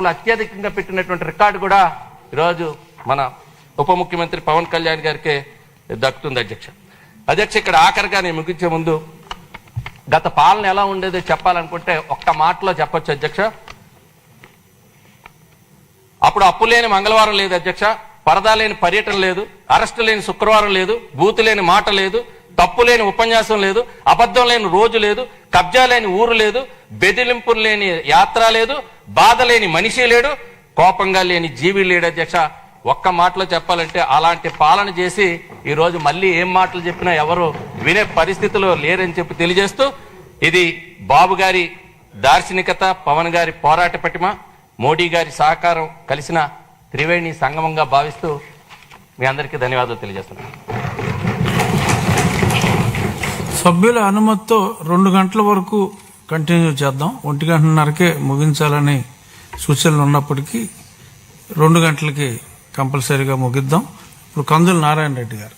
పాలనలో అత్యధికంగా పెట్టినటువంటి రికార్డు కూడా ఈరోజు మన ఉప ముఖ్యమంత్రి పవన్ కళ్యాణ్ గారికి దక్కుతుంది అధ్యక్ష. ఇక్కడ ఆఖరిగా నేను ముగించే ముందు గత పాలన ఎలా ఉండేదో చెప్పాలనుకుంటే ఒక్క మాటలో చెప్పొచ్చు అధ్యక్ష. అప్పుడు అప్పు లేని మంగళవారం లేదు అధ్యక్ష, పరదా లేని పర్యటన లేదు, అరెస్టు లేని శుక్రవారం లేదు, బూతు లేని మాట లేదు, తప్పు లేని ఉపన్యాసం లేదు, అబద్ధం లేని రోజు లేదు, కబ్జా లేని ఊరు లేదు, బెదిరింపులు లేని యాత్ర లేదు, బాధ లేని మనిషి లేడు, కోపంగా లేని జీవి లేడు అధ్యక్ష. ఒక్క మాటలో చెప్పాలంటే అలాంటి పాలన చేసి ఈరోజు మళ్ళీ ఏం మాటలు చెప్పినా ఎవరు వినే పరిస్థితిలో లేరని చెప్పి తెలియజేస్తూ, ఇది బాబు గారి దార్శనికత, పవన్ గారి పోరాట పటిమ, మోడీ గారి సహకారం కలిసిన త్రివేణి సంగమంగా భావిస్తూ మీ అందరికీ ధన్యవాదాలు తెలియజేస్తున్నాను. సభ్యుల అనుమతితో 2 గంటల వరకు కంటిన్యూ చేద్దాం. 1:30కే ముగించాలని సూచనలు ఉన్నప్పటికీ 2 గంటలకి కంపల్సరీగా ముగిద్దాం. ఇప్పుడు కందుల నారాయణ రెడ్డి గారు.